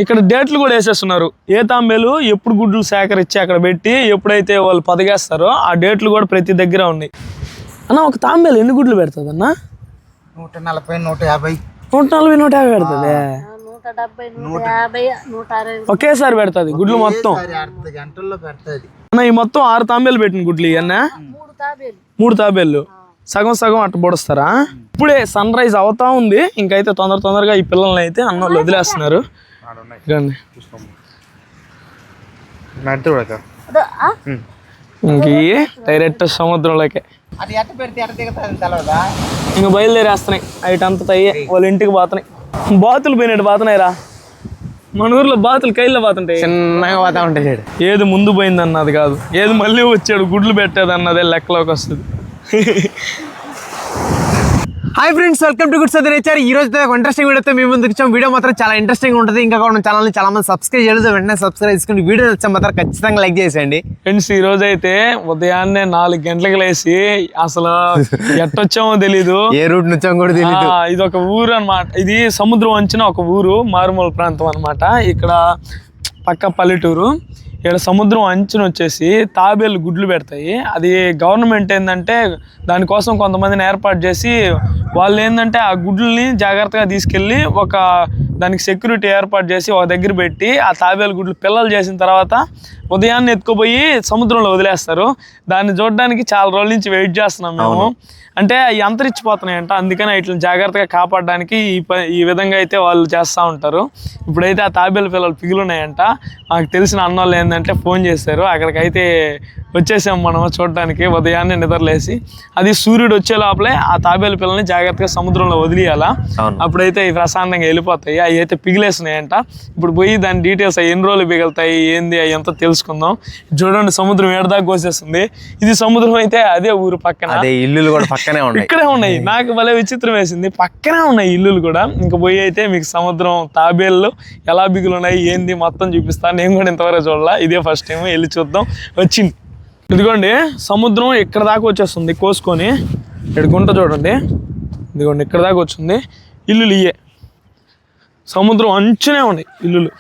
ఇక్కడ డేట్లు కూడా వేసేస్తున్నారు. ఏ తాంబేలు ఎప్పుడు గుడ్లు సేకరించి అక్కడ పెట్టి ఎప్పుడైతే వాళ్ళు పదిగేస్తారో ఆ డేట్లు కూడా ప్రతి దగ్గర ఉన్నాయి. అన్న ఒక తాంబేలు ఎన్ని గుడ్లు పెడుతుంది అన్న? 140, 150. 140, 150 పెడుతుంది. 170, 150, 160 ఒకేసారి పెడుతుంది గుడ్లు మొత్తం. అర్ధ గంటల్లో పెడతాది అన్న ఈ మొత్తం 6 తాంబేలు పెట్టిన గుడ్లు ఇవన్న 3 తాంబేలు సగం సగం అట్ట పొడుస్తారా? ఇప్పుడే సన్ రైజ్ అవుతా ఉంది. ఇంకైతే తొందరగా ఈ పిల్లల్ని అయితే అన్నోళ్ళు వదిలేస్తున్నారు. ఇంక డైరెక్ట్ సముద్రంలోకే అది ఎట్ట పెడితే ఎట్ట దిగుతుంది తెలవదా? ఇంక బయలుదేరేస్తున్నాయి. అటు అంత తయ్యే వాళ్ళ ఇంటికి పోతున్నాయి. బాతులు పోయినట్టు పోతున్నాయిరా. మన ఊర్లో బాతులు కైల్లో పోతుంటాయి, చిన్నగా పోతా ఉంటాయి. ఏది ముందు పోయింది అన్నది కాదు, ఏది మళ్ళీ వచ్చాడు గుడ్లు పెట్టేది అన్నదే లెక్కలోకి వస్తుంది. Hi friends, welcome to good Sadar nature. ఈ రోజు ఒక ఇంట్రెస్టింగ్ వీడియోతో మేము ముందుకు వచ్చాం. వీడియో మాత్రం చాలా ఇంట్రెస్టింగ్ ఉంటుంది. ఇంకా కూడా ఛానల్ని చాలా మంది సబ్స్క్రైబ్ చేయలేదు, వెంటనే సబ్స్క్రైబ్ చేసుకుని వీడియో నచ్చా మాత్రం ఖచ్చితంగా లైక్ చేసేయండి. ఫ్రెండ్స్ ఈ రోజు అయితే ఉదయాన్నే 4 గంటలకు లేసి అసలు ఎట్టొచ్చామో తెలీదు, ఏ రూట్ నుంచో కూడా తెలియదు. ఇది ఒక ఊరు అన్నమాట. ఇది సముద్రం అంచిన ఒక ఊరు, మారుమూల ప్రాంతం అన్నమాట. ఇక్కడ పక్క పల్లెటూరు. ఇక్కడ సముద్రం అంచున వచ్చేసి తాబేలు గుడ్లు పెడతాయి. అది గవర్నమెంట్ ఏంటంటే దానికోసం కొంతమందిని ఏర్పాటు చేసి వాళ్ళు ఏంటంటే ఆ గుడ్లని జాగ్రత్తగా తీసుకెళ్ళి దానికి సెక్యూరిటీ ఏర్పాటు చేసి ఒక దగ్గర పెట్టి ఆ తాబేలు గుడ్లు పిల్లలు చేసిన తర్వాత ఉదయాన్నే ఎత్తుకుపోయి సముద్రంలో వదిలేస్తారు. దాన్ని చూడడానికి చాలా రోజుల నుంచి వెయిట్ చేస్తున్నాం మేము. అంటే అవి అంతరించిపోతున్నాయంట, అందుకని వీటిని జాగ్రత్తగా కాపాడడానికి ఈ విధంగా అయితే వాళ్ళు చేస్తూ ఉంటారు. ఇప్పుడైతే ఆ తాబేలు పిల్లలు పిగులున్నాయంట. నాకు తెలిసిన అన్నోళ్ళు ఏంటంటే ఫోన్ చేశారు, అక్కడికైతే వచ్చేసాం మనం చూడడానికి. ఉదయాన్నే నిద్రలేసి అది సూర్యుడు వచ్చే లోపలే ఆ తాబేలు పిల్లల్ని జాగ్రత్తగా సముద్రంలో వదిలేయాలా, అప్పుడైతే ఇవి ప్రశాంతంగా వెళ్ళిపోతాయి. అవి అయితే పిగిలేస్తున్నాయంట. ఇప్పుడు పోయి దాని డీటెయిల్స్ అవి ఎన్ని రోజులు పిగులుతాయి ఏంది అవి ఎంత తెలుసుకుందాం. చూడండి సముద్రం ఏడదాకా కోసేస్తుంది. ఇది సముద్రం అయితే అదే ఊరు పక్కన, ఇల్లులు కూడా పక్కనే ఉన్నాయి, ఇక్కడే ఉన్నాయి. నాకు భలే విచిత్రం వేసింది, పక్కనే ఉన్నాయి ఇల్లులు కూడా. ఇంకా పోయి అయితే మీకు సముద్రం తాబేళ్ళు ఎలా బిగులున్నాయి ఏంది మొత్తం చూపిస్తాను. నేను కూడా ఇంతవరకు చూడాల, ఇదే ఫస్ట్ టైం, వెళ్ళి చూద్దాం. వచ్చింది ఇదిగోండి సముద్రం ఇక్కడ దాకా వచ్చేస్తుంది కోసుకొని. ఇక్కడ గుంట చూడండి, ఇదిగోండి ఇక్కడ దాకా వచ్చింది. ఇల్లులు ఇయ్యే సముద్రం అంచునే ఉన్నాయి ఇల్లులు.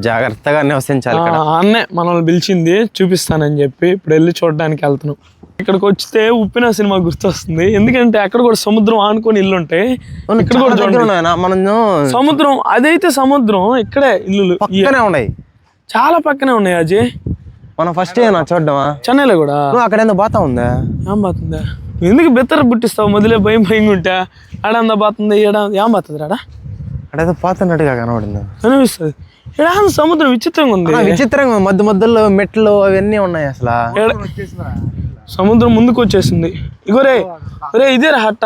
జాగ్రత్తగా నివసించాలి. అన్నే మనల్ని పిలిచింది చూపిస్తానని చెప్పి ఇప్పుడు వెళ్ళి చూడడానికి వెళ్తున్నాం. ఇక్కడికి వచ్చితే ఉప్పిన సినిమా గుర్తొస్తుంది, ఎందుకంటే అక్కడ కూడా సముద్రం ఆనుకొని ఇల్లు ఉంటాయి. ఇక్కడ కూడా సముద్రం, అదైతే సముద్రం, ఇక్కడే ఇల్లులు ఉన్నాయి, చాలా పక్కనే ఉన్నాయి. అజయ్ మనం ఫస్ట్ చూడ్డమా చెన్నైలో కూడా అక్కడ ఏందో బాతా ఉందా? ఏం బాతుందా? ఎందుకు బెత్తర పుట్టిస్తావు మొదలే భయం ఉంటే? ఆడందా బాతుంది, ఏం బాతుంది రాడా? అడేదో పాతున్నట్టుగా కనబడింది, అనిపిస్తుంది. ఇక్కడ సముద్రం విచిత్రంగా ఉంది, విచిత్రంగా మధ్యలో మెట్లు అవన్నీ ఉన్నాయి. అసలు సముద్రం ముందుకు వచ్చేసింది. ఇగోరే ఇదేరా హట్ట,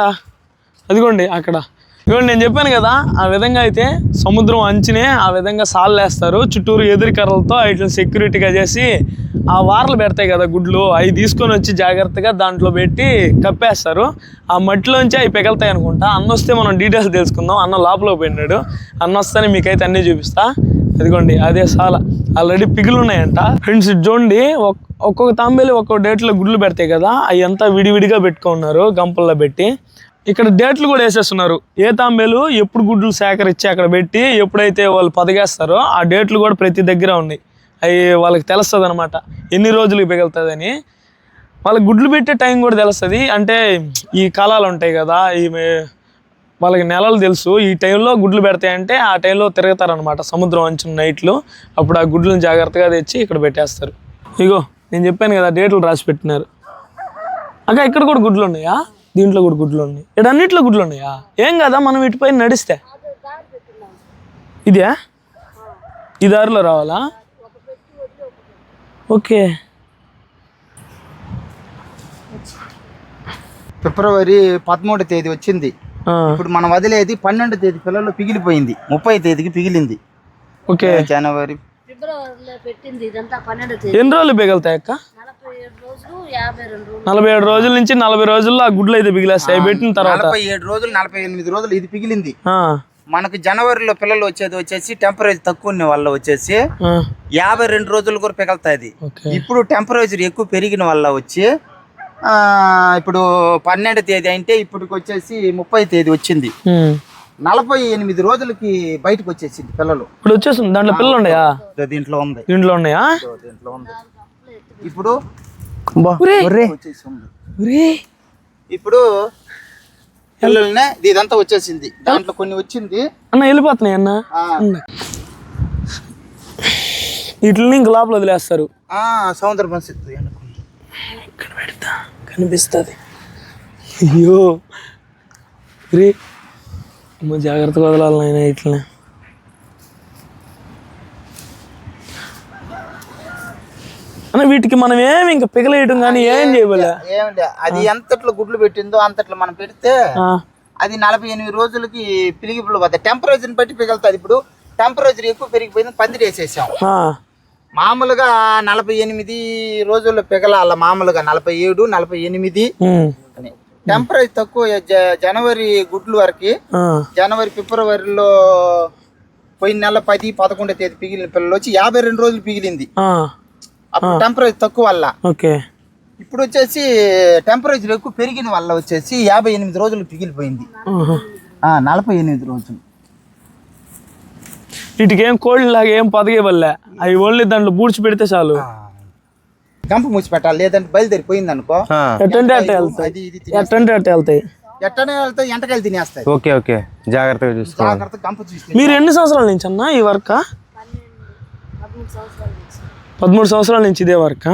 అదిగోండి అక్కడ. ఇదిగోండి నేను చెప్పాను కదా, ఆ విధంగా అయితే సముద్రం అంచునే ఆ విధంగా సాళ్ళు వేస్తారు చుట్టూరు ఎదురు కర్రలతో. వీటిని సెక్యూరిటీగా చేసి ఆ వార్లు పెడతాయి కదా గుడ్లు, అవి తీసుకొని వచ్చి జాగ్రత్తగా దాంట్లో పెట్టి కప్పేస్తారు. ఆ మట్టిలోంచి అవి పెగలుతాయి అనుకుంటా. అన్న వస్తే మనం డీటెయిల్స్ తెలుసుకుందాం. అన్న లోపల పోయినాడు, అన్న వస్తేనే మీకైతే అన్నీ చూపిస్తా. అదిగోండి అదే సాల, ఆల్రెడీ పిగులు ఉన్నాయంట. ఫ్రెండ్స్ చూడండి, ఒక్కొక్క తాంబేలు ఒక్కొక్క డేట్లో గుడ్లు పెడతాయి కదా, అవి అంతా విడివిడిగా పెట్టుకున్నారు గంపల్లో పెట్టి. ఇక్కడ డేట్లు కూడా వేసేస్తున్నారు. ఏ తాంబేలు ఎప్పుడు గుడ్లు సేకరించి అక్కడ పెట్టి ఎప్పుడైతే వాళ్ళు పదిగేస్తారో ఆ డేట్లు కూడా ప్రతి దగ్గర ఉన్నాయి. అవి వాళ్ళకి తెలుస్తుంది అనమాట ఎన్ని రోజులకి పిగులుతుందని. వాళ్ళకి గుడ్లు పెట్టే టైం కూడా తెలుస్తుంది. అంటే ఈ కాలాలు ఉంటాయి కదా, వాళ్ళకి నెలలు తెలుసు. ఈ టైంలో గుడ్లు పెడతాయంటే ఆ టైంలో తిరుగుతారనమాట సముద్రం అంచున నైట్లు. అప్పుడు ఆ గుడ్లను జాగ్రత్తగా తెచ్చి ఇక్కడ పెట్టేస్తారు. ఇగో నేను చెప్పాను కదా డేట్లు రాసి పెట్టినారు. అక్క ఇక్కడ కూడా గుడ్లు ఉన్నాయా? దీంట్లో కూడా గుడ్లు ఉన్నాయి, ఇక్కడ అన్నింటిలో గుడ్లు ఉన్నాయా? ఏం కదా మనం ఇటుపైన నడిస్తే. ఇదే ఈ దారిలో రావాలా? ఓకే. ఫిబ్రవరి 13వ తేదీ వచ్చింది. ఇప్పుడు మనం వదిలేది 12వ తేదీ పిల్లలు పిగిలిపోయింది, 30వ తేదీకి పిగిలింది. ఓకే, జనవరి ఎన్ని రోజులు పిగులుతాయి అక్క? 47 రోజుల నుంచి 40 రోజుల్లో ఆ గుడ్లు అయితే పిగిలేస్తాయి పెట్టిన తర్వాత. 47 రోజులు 48 రోజులు ఇది పిగిలింది. మనకు జనవరిలో పిల్లలు వచ్చేసి టెంపరేచర్ తక్కువ ఉన్న వల్ల వచ్చేసి 52 రోజులు కూడా పిగలుతాయి. ఇప్పుడు టెంపరేచర్ ఎక్కువ పెరిగిన వల్ల వచ్చి ఇప్పుడు 12వ తేదీ అంటే ఇప్పటికి వచ్చేసి 30వ తేదీ వచ్చింది. 48 రోజులకి బయటకు వచ్చేసింది పిల్లలు. ఇప్పుడు వచ్చేస్తుంది. దాంట్లో పిల్లలు ఉన్నాయా? దీంట్లో ఉంది. దీంట్లో ఉన్నాయా? దీంట్లో ఉంది. ఇప్పుడు వచ్చేసి ఉంది. ఇప్పుడు పిల్లల్నే ఇదంతా వచ్చేసింది. దాంట్లో కొన్ని వచ్చింది అన్న వెళ్ళిపోతున్నాయి అన్న. వీటిని ఇంక లోపల వదిలేస్తారు. సముద్ర పరిస్థితి ఇక్కడ పెడతా కనిపిస్తుంది. అయ్యో రే జాగ్రత్తగా వదలాలి నాయన ఇట్లనే. అన్న వీటికి మనం ఏమి ఇంకా పిగలేయటం కానీ ఏం చేయబోలే. ఏమిలే, అది ఎంతట్లో గుడ్లు పెట్టిందో అంతట్లో మనం పెడితే అది 48 రోజులకి పిలిగి పోతాయి. టెంపరేచర్ని బట్టి పిగులుతుంది. ఇప్పుడు టెంపరేచర్ ఎక్కువ పెరిగిపోయింది, పందిరి వేసేసాం. మామూలుగా 48 రోజుల్లో పిగలాల. మామూలుగా 47, 48 అని. టెంపరేచర్ తక్కువ జనవరి గుడ్లు వరకు, జనవరి ఫిబ్రవరిలో పోయిన నెల 10, 11 తేదీ పిగిలిన పిల్లలు వచ్చి 52 రోజులు పిగిలింది. అప్పుడు టెంపరేచర్ తక్కువ వల్ల. ఇప్పుడు వచ్చేసి టెంపరేచర్ ఎక్కువ పెరిగిన వల్ల వచ్చేసి 58 రోజులు పిగిలిపోయింది. 48 రోజులు. వీటికి ఏం కోళ్ళు లాగా ఏం పదగే వల్లే, అవి ఓన్లీ దాంట్లో బూడ్చి పెడితే చాలు. గంప మూసి పెట్టాలి, లేదంటే బయలుదేరిపోయింది అనుకో ఎట్టంటే అట్ట వెళ్తాయి. ఎట్టంటే అట్ట వెళ్తాయి. ఎట్టనే వెళ్తాయి, ఎంటకాయలు తినేస్తాయి. ఓకే ఓకే, జాగ్రత్తగా చూసుకోవాలి. జాగ్రత్త గంప చూసి. మీరు ఎన్ని సంవత్సరాల నుంచి అన్న ఈ వర్క్? 13 సంవత్సరాల నుంచి ఇదే వర్క్.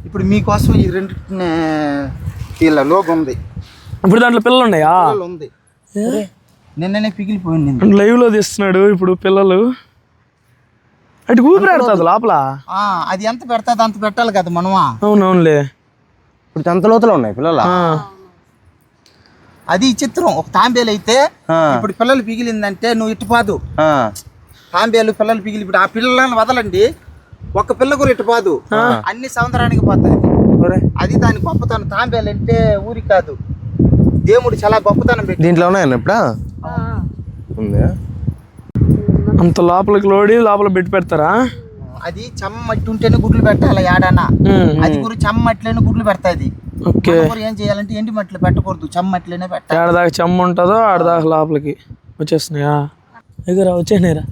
ఇప్పుడు మీకోసం ఈ రెండింటిని వీళ్ళ లోగ ఉంది. ఇప్పుడు దాంట్లో పిల్లలు ఉన్నాయా? ఉంది, నిన్ననే పిగిలిపోయింది. లైవ్ లో తీస్తున్నాడు ఇప్పుడు పిల్లలు. అటు ఊపిరి పెడతాది లోపల. అది ఎంత పెడతాది అంత పెట్టాలి కదా మనమా. అవునవునులే. ఇప్పుడు ఎంత లోతులో ఉన్నాయి పిల్లలు. అది చిత్రం. ఒక తాంబేలు అయితే ఇప్పుడు పిల్లలు పిగిలిందంటే నువ్వు ఇట్టుపాదు. తాంబేలు పిల్లలు పిగిలి ఇప్పుడు ఆ పిల్లలను వదలండి, ఒక్క పిల్ల కూడా ఇట్టుపాదు, అన్ని సముద్రానికి పోతాయి. అది దాని గొప్పతనం. తాంబేలు అంటే ఊరి కాదు, దేవుడు చాలా గొప్పతనం పెట్టి. దీంట్లో ఉన్నాయన్న ఇప్పుడు ఉందా? అంత లోపలికి లోడి లోపల పెట్టి పెడతారా? అది చెమ్మట్టి ఉంటేనే గుడ్లు పెట్టాలి ఏడానా. అది కూడా చెమ్మట్లేనే గుడ్లు పెడతాది. ఏం చేయాలంటే ఎండి మట్టిలో పెట్టకూడదు, చెమ్మట్లేనే పెట్టాలి. ఏడదాకా చెమ్మ ఉంటుందో ఆడదాకా లోపలికి వచ్చేస్తున్నాయా? ఎగురా వచ్చేసినాయిరా.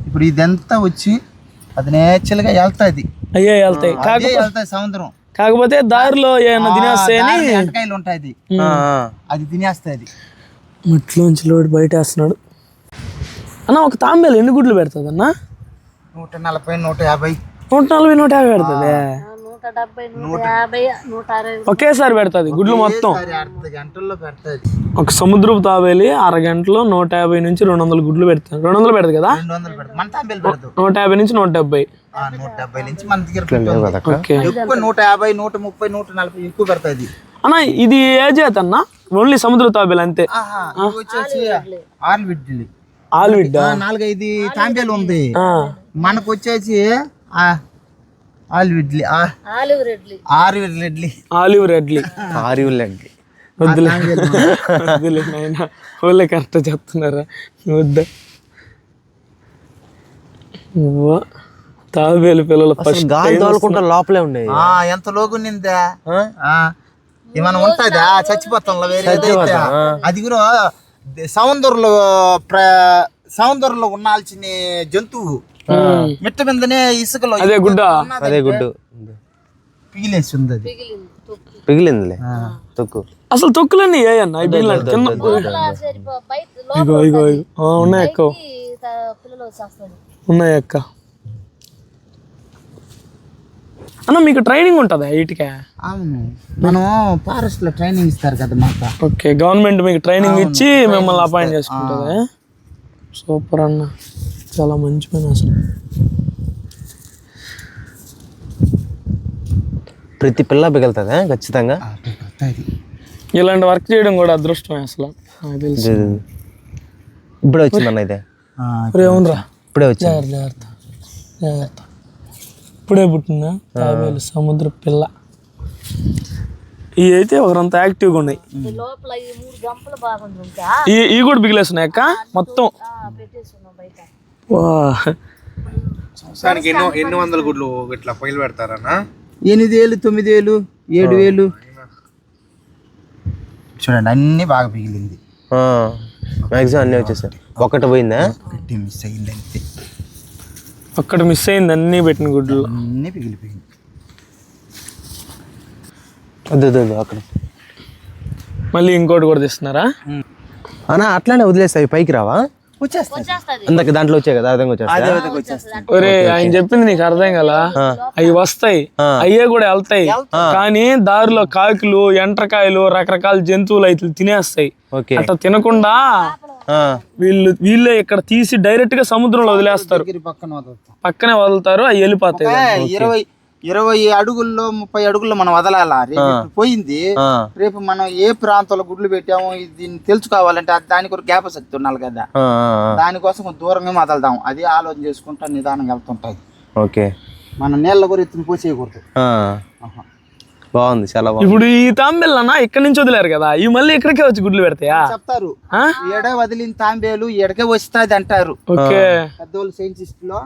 ఇప్పుడు ఇదంతా వచ్చి అది నేచురల్గా వెళ్తాది. అయ్యే వెళ్తాయి, వెళ్తాయి సముద్రం. కాకపోతే దారిలో ఏమన్నా తినేస్తాయని ఎంటకాయలు ఉంటాయి, అది తినేస్తాది. మట్లోంచి లోడి బయట వేస్తున్నాడు అన్న. ఒక తాంబేలు ఎన్ని గుడ్లు పెడుతుంది అన్న? 140, 150. 140, 150 పెడుతుంది. 170, 150, 160 ఒకేసారి పెడుతుంది గుడ్లు మొత్తం. అర్ధ గంటల్లో పెడతాది. ఒక సముద్రపు తాబేలి అరగంటలో 150 నుంచి 200 గుడ్లు పెడతాను. 200 పెడదు కదా? 200 పెడతాది. మన తాంబేలు పెడతావు 150 నుంచి 170. 170 నుంచి మన దగ్గర ఎక్కువ 150, 130, 140 ఎక్కువ పెడతాది. అన్న ఇది ఏ జాత అన్న? ఓన్లీ సముద్ర తాబేలు అంతే. వచ్చేసి ఆల్విడ్లీ. ఆల్విడ్ 4-5 తాంబేలు ఉంది. మనకు వచ్చేసి ఆలివ్ రెడ్లీ. వద్దులే నాయన, వాళ్ళే కరెక్ట్ చెప్తున్నారా? వద్దా తాబేలు పిల్లలు ఫస్ట్ లోపలే ఉండేవి. ఎంత లోగుందా ఏమన్నా ఉంటుందా? చచ్చిపోతాం వేరే. అది కూడా సౌందర్యంలో ఉండాల్సిన జంతువు మిట్ట మీదనే ఇసుకలో అదే గుడ్డు పిగిలేసి ఉంది. అది పిగిలిందిలే తొక్కు. అసలు తొక్కులన్నీ ఏ అన్న ఉన్నాయి అక్క, ఉన్నాయి అక్క. అన్న మీకు ట్రైనింగ్ ఉంటుందా వీటికే? అవును, మనం ఫారెస్ట్ లో ట్రైనింగ్ ఇస్తారు కదా మాకు. ఓకే, గవర్నమెంట్ మీకు ట్రైనింగ్ ఇచ్చి మిమ్మల్ని అపాయింట్ చేసుకుంటుంది. సూపర్ అన్న, చాలా మంచి పని అసలు. ప్రతి పిల్ల పిగులుతుందా ఖచ్చితంగా? ఇలాంటి వర్క్ చేయడం కూడా అదృష్టమే అసలు, నాకు తెలుసు. ఇప్పుడే వచ్చిందన్న ఇదే. ఏముందిరా, ఇప్పుడే వచ్చింది. జాగ్రత్త జాగ్రత్త. ఇప్పుడే పుట్టిందా తాబేలు సముద్ర పిల్ల. ఇవి అయితే ఒకరంత యాక్టివ్గా ఉన్నాయి. ఇవి కూడా బిగిలేస్తున్నాయి అక్క మొత్తం. ఎన్ని వందల గుడ్లు ఇట్లా పైలు పెడతారన్నా? 8,000, 9,000, 7,000. చూడండి అన్ని బాగా పిగిలింది. మ్యాక్సిమం అన్నీ వచ్చేసాయి. ఒకటి పోయిందా? ఒకటి మిస్ అయింది అంతే. ఒక్కటి మిస్ అయింది అన్నీ పెట్టిన గుడ్లు. అన్నీ పిగిలిపోయింది. వద్దు అక్కడ మళ్ళీ ఇంకోటి కూడా తీస్తున్నారా? అన్నా అట్లానే వదిలేస్తాయి, పైకి రావా? వచ్చేస్తది. అందుకే దాంట్లో వచ్చాయి కదా, అర్థంగా వచ్చేస్తా. ఒరే ఆయన చెప్పింది నీకు అర్థం కదా, అవి వస్తాయి అయ్యే కూడా వెళ్తాయి, కానీ దారిలో కాకులు ఎంట్రకాయలు రకరకాల జంతువులు అయితే తినేస్తాయి. అట్లా తినకుండా వీళ్ళు ఇక్కడ తీసి డైరెక్ట్ గా సముద్రంలో వదిలేస్తారు, పక్కనే వదులుతారు, అవి వెళ్ళిపోతాయి. 20 అడుగుల్లో 30 అడుగుల్లో మనం వదలాలా. రేపు పోయింది, రేపు మనం ఏ ప్రాంతంలో గుడ్లు పెట్టాము దీన్ని తెలుసుకోవాలంటే దానికి ఒక జ్ఞాప శక్తి ఉండాలి కదా, దానికోసం కొంచెం దూరమే వదలదాం. అది ఆలోచన చేసుకుంటా నిదానంగా వెళ్తుంటది. ఓకే, మనం నీళ్ళ కూడా ఎత్తుని పోసేయకూడదు. బాగుంది, చాలా బాగుంది. ఇప్పుడు ఈ తాంబేళ్ళన్నా ఇక్కడ నుంచి వదిలేరు కదా, ఈ మళ్ళీ ఇక్కడికే వచ్చి గుడ్లు పెడతాయా? చెప్తారు ఏడే వదిలిన తాంబేలు ఎడకే వస్తుంది అంటారు పెద్దోళ్ళు సైంటిస్ట్ లో.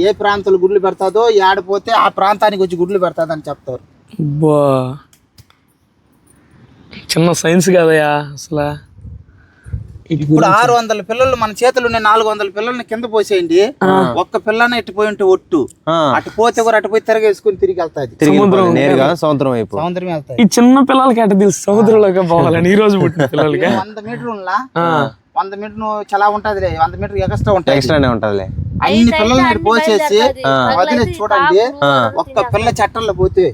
ఏ ప్రాంతంలో గుడ్లు పెడతాదో ఏడపోతే ఆ ప్రాంతానికి వచ్చి గుడ్లు పెడతాది అని చెప్తారు. చిన్న సైన్స్ కదయా అసలు. ఇప్పుడు 600 పిల్లలు మన చేతులు 400 పిల్లల్ని కింద పోసేయండి, ఒక్క పిల్లనే ఇటు పోయి ఉంటే ఒట్టు, అటు పోతే కూడా అటు పోయి తిరగేసుకుని తిరిగి వెళ్తాది. సముద్రం వైపు సముద్రం వెళ్తాయి. ఈ చిన్న పిల్లలకి అటు తెలుసు సముద్రంలోకి పోవాలని. ఈ రోజు పుట్టిన పిల్లలకి 100 మీటర్లు 100 మీటర్ చాలా ఉంటది, 100 మీటర్ ఎక్స్ట్రా ఉంటాయి. ఎక్స్ట్రానే ఉంటది. అన్ని పిల్లల్ని ఇటు పోసేసి వదిలేసి చూడండి, ఒక్క పిల్ల చట్టంలో పోతే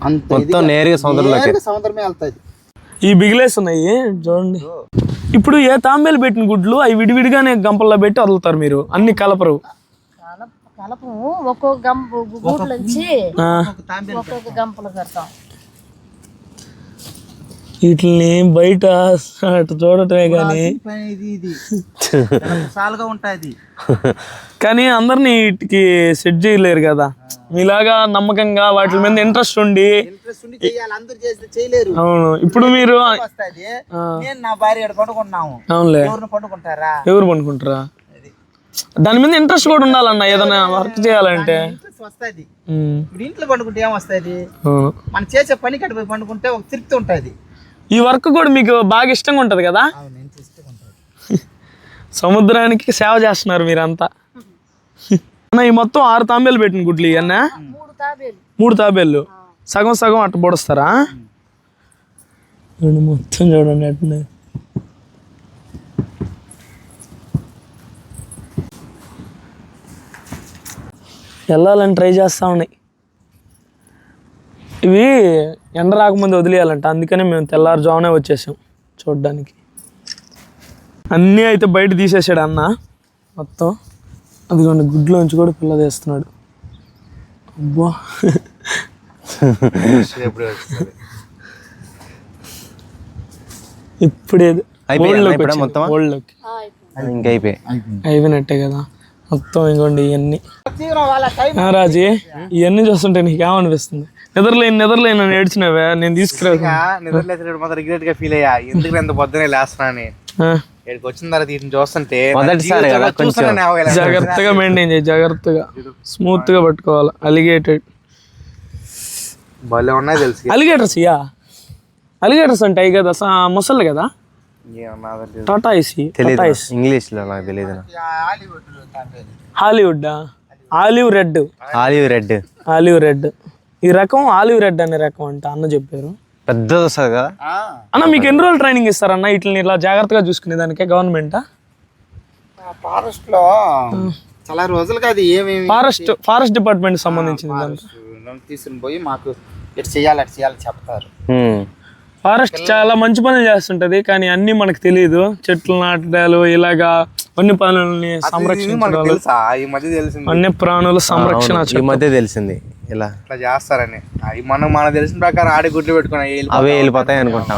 అంత నేరుగా సముద్రమే వెళ్తాది. ఈ బిగిలేస్ ఉన్నాయి చూడండి. ఇప్పుడు ఏ తాంబేలు పెట్టిన గుడ్లు అవి విడివిడిగానే గంపల్లో పెట్టి వదులుతారు మీరు, అన్ని కలపరు? కలపము, ఒక్కొక్క గూట్ల నుంచి ఒక్కొక్క గంపలు పెడతాం. వీటిని బయట అటు చూడటమే కానీ ఉంటది, కానీ అందరినీ వీటికి సెట్ చేయలేరు కదా. మీలాగా నమ్మకంగా వాటి మీద ఇంట్రెస్ట్ ఉండి. అవును, ఇప్పుడు మీరు నా భార్య పడుకున్నాము, అవునులే, పడుకుంటారా? ఎవరు పడుకుంటారా? దాని మీద ఇంట్రెస్ట్ కూడా ఉండాలన్న, ఏదైనా వర్క్ చేయాలంటే. వస్తుంది ఇంట్లో పండుకుంటే ఏమొస్తుంది, మనం చేసే పని కట్టి పోయి పండుకుంటే ఒక తృప్తి ఉంటది. ఈ వర్క్ కూడా మీకు బాగా ఇష్టంగా ఉంటది కదా. సముద్రానికి సేవ చేస్తున్నారు మీరంతా. ఈ మొత్తం 6 తాంబేలు పెట్టిన గుడ్లు ఇవన్నా 3 తాబేళ్ళు సగం సగం అట్ట పొడుస్తారా? మొత్తం చూడండి అట్నే. వెళ్ళాలని ట్రై చేస్తా ఉన్నాయి. ఇవి ఎండ రాకముందు వదిలేయాలంట, అందుకనే మేము తెల్లారుజామునే వచ్చేసాం చూడడానికి. అన్నీ అయితే బయట తీసేసాడు అన్న మొత్తం. అదిగోండి గుడ్లోంచి కూడా పిల్ల తీస్తున్నాడు. అబ్బా, ఇప్పుడే అయిపోయినట్టే కదా మొత్తం. ఇంకోండి ఇవన్నీ రాజీ, ఇవన్నీ చూస్తుంటే నీకేమనిపిస్తుంది? నిద్రలేని నన్ను ఏడ్చినవే, నేను తీసుకురా ఫీల్ అయ్యా, ఎందుకు ఎంత పొద్దునే లేస్తున్నా అని. ఇక్కడికి వచ్చిన తర్వాత వీటిని చూస్తుంటే జాగ్రత్తగా మెయింటైన్ చేయి, జాగ్రత్తగా స్మూత్ గా పట్టుకోవాలి. అలిగేటెడ్ భలే ఉన్నాయి తెలుసు. అలిగేటర్స్ అలిగేటర్స్ అంటే అవి కదా ముసలి కదా, టాటాయిస్. ఇంగ్లీష్ లో నాకు తెలియదు. హాలీవుడ్, ఆలివ్ రెడ్ ఈ రకం. ఆలివ్ రెడ్ అనే రకం అంట అన్న చెప్పారు. పెద్దది వస్తుంది కదా అన్న. మీకు ఎన్ని రోజులు ట్రైనింగ్ ఇస్తారన్న వీటిని ఇలా జాగ్రత్తగా చూసుకునే దానికే గవర్నమెంట్? ఫారెస్ట్ లో చాలా రోజులు కాదు, ఏమేమి ఫారెస్ట్ డిపార్ట్మెంట్ సంబంధించింది తీసుకుని పోయి మాకు ఇటు చేయాలి అటు చేయాలి చెప్తారు. ఫారెస్ట్ చాలా మంచి పనులు చేస్తుంటది, కానీ అన్ని మనకు తెలియదు. చెట్లు నాటడాలు, ఇలాగా వన్య ప్రాణులని సంరక్షించాలి, వన్య ప్రాణుల సంరక్షణ ఈ మధ్య తెలిసింది ఇలా చేస్తారని. మనకు తెలిసిన ప్రకారం ఆడి గుడ్లు పెట్టుకుని అవే వెళ్ళిపోతాయి అనుకుంటా.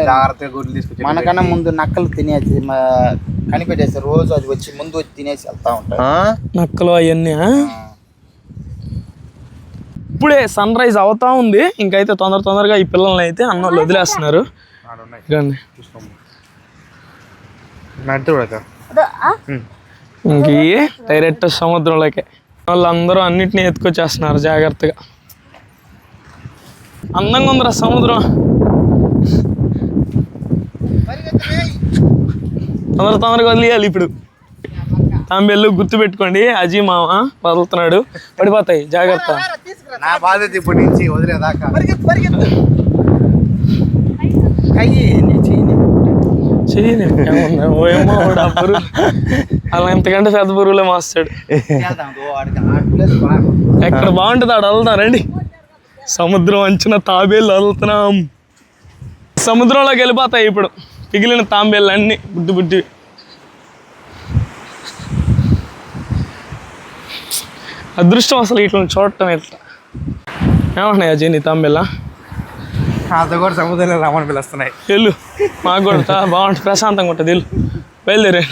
జాగ్రత్తగా గుడ్లు తీసుకొచ్చి మనకన్నా ముందు నక్కలు తినేసి కనిపెట్టేసి రోజు అది వచ్చి ముందు వచ్చి తినేసి వెళ్తా ఉంటాయి నక్కలు అవన్నీ. ఇప్పుడే సన్ రైజ్ అవుతా ఉంది, ఇంకైతే తొందరగా ఈ పిల్లల్ని అయితే అన్నోళ్ళు వదిలేస్తున్నారు. ఇంక డైరెక్ట్ సముద్రంలోకే వాళ్ళందరూ అన్నిటినీ ఎత్తుకొచ్చేస్తున్నారు జాగ్రత్తగా. అందంగా ఉందిరా సముద్రం. తొందరగా వదిలేయాలి ఇప్పుడు. తాంబేళ్ళు గుర్తు పెట్టుకోండి, అజీ మామ వదులుతున్నాడు, పడిపోతాయి, జాగ్రత్త. నా బాధ్యత ఇప్పటి నుంచి వదిలేదాకా. అలా ఎంతకంటే పెద్ద బరువులే మాస్తాడు. ఎక్కడ బాగుంటుంది ఆడ వెళ్తాం రండి. సముద్రం అంచిన తాబేళ్ళు వదులుతున్నాం. సముద్రంలోకి వెళ్ళిపోతాయి ఇప్పుడు పిగిలిన తాంబేళ్ళు అన్నీ బుడ్డి బుడ్డి. అదృష్టం అసలు ఇట్లా చూడటం ఎట్లా. ఏమంటున్నాయి అజయ్ నీ తాంబేళ్ళ? అది కూడా సముద్రంలో రమ్మని పిలుస్తున్నాయి. వెళ్ళు, మాకు కూడా బాగుంటుంది, ప్రశాంతంగా ఉంటుంది. వెళ్ళు, బయలుదేరే.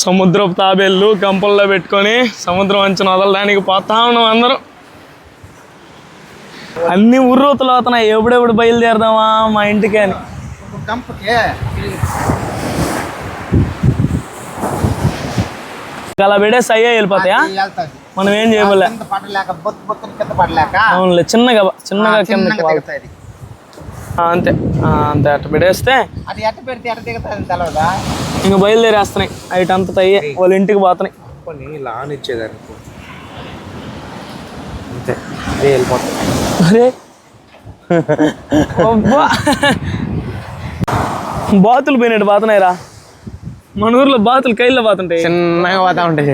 సముద్రపు తాబేళ్ళు గంపల్లో పెట్టుకొని సముద్రం అంచున వదలడానికి పోతా ఉన్నాం అందరం. అన్ని ఉర్రూతలు అవుతున్నాయి, ఎప్పుడెప్పుడు బయలుదేరదామా మా ఇంటికి అని. అలా పెడేసి అయ్యే వెళ్ళిపోతాయా? మనం ఏం చేయలే. అవునులే, చిన్నగా కిందకి అంతే అంతే. అట్ట పెడేస్తే ఇంకా బయలుదేరేస్తున్నాయి. అటు అంత అయ్యే వాళ్ళ ఇంటికి పోతున్నాయి. లాన్ ఇచ్చేదాన్ని అంతే, అదే వెళ్ళిపోతాయి. అరే బాతులు పోయినట్టు పోతున్నాయిరా. మన ఊర్లో బాతులు కైల్లో పోతుంటాయి, చిన్నగా పోతా ఉంటాయి.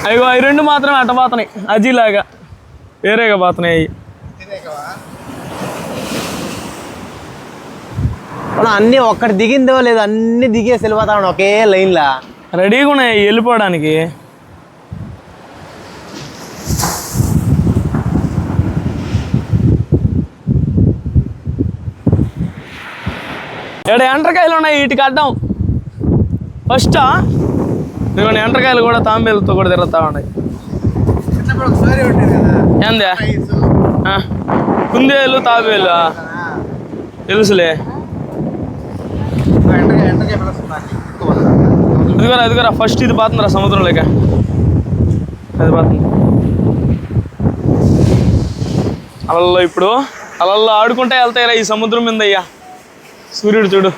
అయ్యో అవి రెండు మాత్రమే అట్ట పోతున్నాయి, అజీలాగా వేరేగా పోతున్నాయి అవి. అన్నీ ఒక్కటి దిగిందో లేదో అన్ని దిగేసి వెళ్ళిపోతా ఉన్నాం ఒకే లైన్లా. రెడీగా ఉన్నాయి వెళ్ళిపోవడానికి. ఇక్కడ ఎండ్రకాయలు ఉన్నాయి, వీటికి అడ్డం ఫస్టా. ఇదిగోండి ఎండ్రకాయలు కూడా తాంబేలతో కూడా తిరుగుతూ ఉన్నాయి. ఏందే కుందేలు తాబేలు తెలుసులే. అదిగోరా ఫస్ట్ ఇది పోతుందిరా సముద్రంలోకి. అది పోతుంది అలల్లో. ఇప్పుడు అలల్లో ఆడుకుంటే వెళ్తాయిరా ఈ సముద్రం మీద. అయ్యా సూర్యుడు చూడు,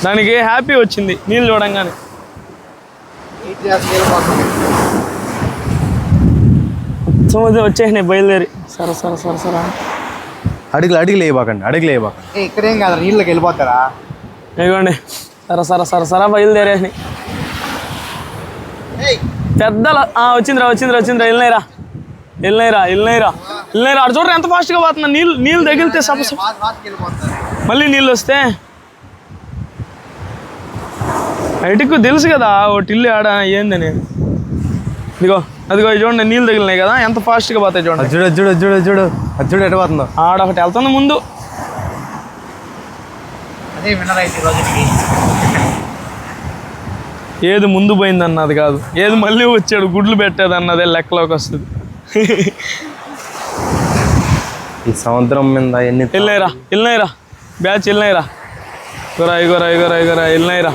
దానికి హ్యాపీ వచ్చింది నీళ్ళు చూడంగానే. సముద్రం వచ్చేసినాయి బయలుదేరి. సర అడుగులు వేయబాకండి, అడుగులు వేయబాకండి. ఇక్కడేం కాదు, నీళ్ళకి వెళ్ళిపోతారా. ఇదిగోండి సర బయలుదేరేసినాయి పెద్దల. వచ్చిందిరా వెళ్ళినాయిరా. అటు చూడరా ఎంత ఫాస్ట్గా పోతున్నా. నీళ్ళు తగిలితే మళ్ళీ నీళ్ళు వస్తే బయటకు తెలుసు కదా ఒకటి ఇల్లు ఆడ ఏందని. అదిగో చూడండి నీళ్ళు తగిలినాయి కదా, ఎంత ఫాస్ట్గా పోతాయి చూడండి. చూడు ఎటు పోతుందో. ఆడ ఒకటి వెళ్తుంది ముందు. ఏది ముందు పోయింది అన్నది కాదు, ఏది మళ్ళీ వచ్చాడు గుడ్లు పెట్టేది అన్నదే లెక్కలోకి వస్తుంది. ఈ సముద్రం మీద ఎన్ని వెళ్ళినాయిరా బ్యాచ్ వెళ్ళినాయిరా. ఇగోరా వెళ్ళినాయిరా.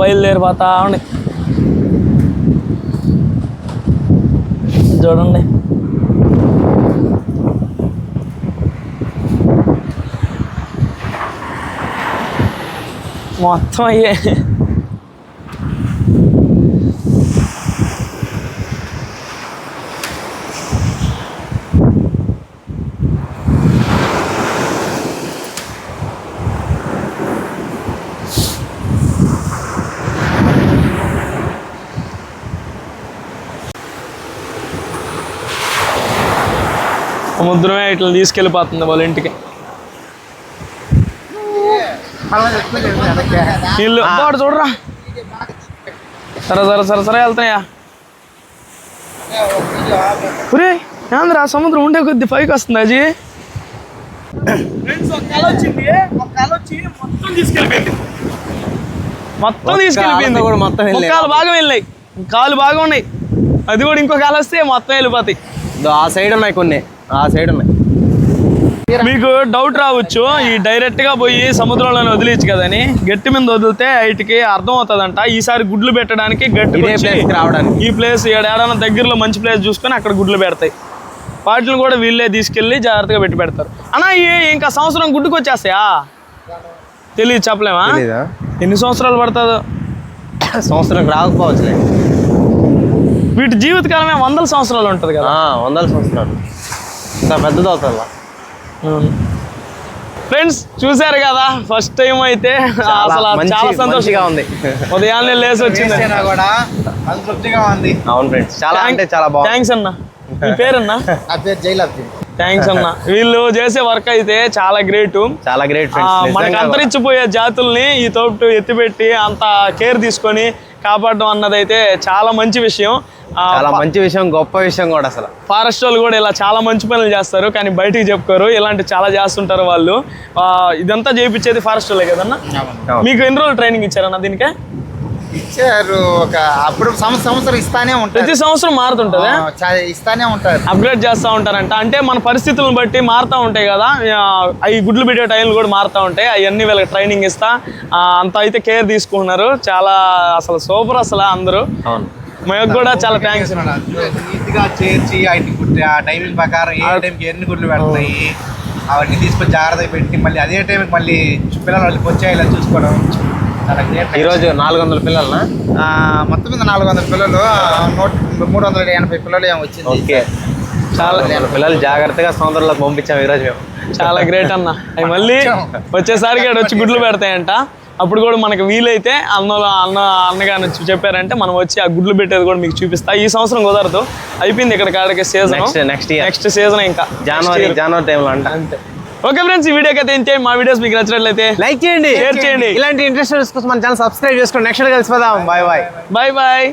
బయలుదేరిపోతా ఉండి చూడండి. మొత్తం అయ్యే. సముద్రమే ఇట్లా తీసుకెళ్ళిపోతుంది వాళ్ళ ఇంటికి. నీళ్ళు వాడు చూడరా. సరే వెళ్తున్నాయా. ఒరే ఏంద్రా సముద్రం ఉండే కొద్ది పైకి వస్తుంది అజీ. మొత్తం తీసుకెళ్ళిపోయింది. కాలు బాగా వెళ్ళినాయి, కాలు బాగా ఉన్నాయి. అది కూడా ఇంకో కాలు వస్తే మొత్తం వెళ్ళిపోతాయి. ఆ సైడ్ ఉన్నాయి కొన్ని, ఆ సైడ్ ఉన్నాయి. మీకు డౌట్ రావచ్చు, ఈ డైరెక్ట్ గా పోయి సముద్రంలోనే వదిలేచ్చు కదని. గట్టి మీద వదిలితే వాటికి అర్థం అవుతుందంట. ఈసారి గుడ్లు పెట్టడానికి గట్టి రావడానికి ఈ ప్లేస్ ఏడాడన్నా దగ్గరలో మంచి ప్లేస్ చూసుకొని అక్కడ గుడ్లు పెడతాయి. వాటిని కూడా వీళ్ళే తీసుకెళ్ళి జాగ్రత్తగా పెట్టి పెడతారు. అన్నా ఇంకా సంవత్సరం గుడ్డుకు వచ్చేస్తాయా తెలియదు, చెప్పలేమా ఎన్ని సంవత్సరాలు పడుతుందో. సంవత్సరం రాకపోవచ్చులే. వీటి జీవితకాలమే 100 సంవత్సరాలు ఉంటుంది కదా. 100 సంవత్సరాలు ఇంకా పెద్దది అవుతుంది. ఫ్రెండ్స్ చూసారు కదా, ఫస్ట్ టైం అయితే అసలు చాలా సంతోషంగా ఉంది. ఉదయాన్నే లేసి వచ్చింది కూడా సంతృప్తిగా ఉంది. అవును ఫ్రెండ్స్, చాలా అంటే చాలా బాగుంది. థ్యాంక్స్ అన్న. మీ పేరన్నా? నా పేరు జైలబ్ది. థ్యాంక్స్ అన్న. వీళ్ళు చేసే వర్క్ అయితే చాలా గ్రేట్. చాలా గ్రేట్. మనకు అంతరించిపోయే జాతుల్ని ఈ తోపు ఎత్తిపెట్టి అంత కేర్ తీసుకొని కాపాడడం అన్నది అయితే చాలా మంచి విషయం. చాలా మంచి విషయం, గొప్ప విషయం కూడా. అసలు ఫారెస్ట్ వాళ్ళు కూడా ఇలా చాలా మంచి పనులు చేస్తారు, కానీ బయటికి చెప్పుకోరు. ఇలాంటి చాలా చేస్తుంటారు వాళ్ళు. ఇదంతా చేయించేది ఫారెస్ట్ వాళ్ళే కదన్నా. మీకు ఎన్ని రోజులు ట్రైనింగ్ ఇచ్చారన్న దీనికే? ఇచ్చారు. అప్పుడు సంవత్సరం ఇస్తానే ఉంటారు. ప్రతి సంవత్సరం మారుతుంటది, ఇస్తానే ఉంటారు, అప్గ్రేడ్ చేస్తూ ఉంటారంట. అంటే మన పరిస్థితులను బట్టి మారుతూ ఉంటాయి కదా. అవి గుడ్లు పెట్టే టైంలు కూడా మారుతూ ఉంటాయి. అవన్నీ వీళ్ళకి ట్రైనింగ్ ఇస్తా అంత అయితే కేర్ తీసుకుంటున్నారు. చాలా అసలు సూపర్ అసలు అందరూ. మాకు కూడా చాలా థ్యాంక్స్. నీట్గా చేర్చి ఆ టైమింగ్ ప్రకారం ఏ టైంకి ఎన్ని గుడ్లు పెడతాయి అవన్నీ తీసుకొని జాగ్రత్తగా పెట్టి మళ్ళీ అదే టైంకి మళ్ళీ పిల్లలు వాళ్ళకి వచ్చాయి ఇలా చూసుకోవడం. ఈరోజు 400 పిల్లలనా? మొత్తం మీద 400 పిల్లలు, 380 పిల్లలు ఏమి వచ్చింది. ఓకే, చాలా పిల్లలు జాగ్రత్తగా సముద్రంలోకి పంపించాము ఈరోజు మేము. చాలా గ్రేట్ అన్న. అవి మళ్ళీ వచ్చేసరికి వచ్చి గుడ్లు పెడతాయంట. అప్పుడు కూడా మనకు వీలైతే అన్నగారు చెప్పారంటే మనం వచ్చి ఆ గుడ్లు పెట్టేది కూడా మీకు చూపిస్తా. ఈ సంవత్సరం కుదరదు, అయిపోయింది ఇక్కడ కాడికి సీజన్. నెక్స్ట్ సీజన్ ఇంకా జనవరి టైంలో అంట. అంతే. ఓకే ఫ్రెండ్స్, ఈ వీడియోకి అయితే ఏంటి? మా వీడియోస్ మీకు నచ్చినట్లయితే లైక్ చేయండి, షేర్ చేయండి. ఇలాంటి ఇంట్రెస్ట్ కోసం మన ఛానల్ సబ్స్క్రైబ్ చేసుకోండి. నెక్స్ట్ కలిసిపోదాం. Bye bye. Bye bye.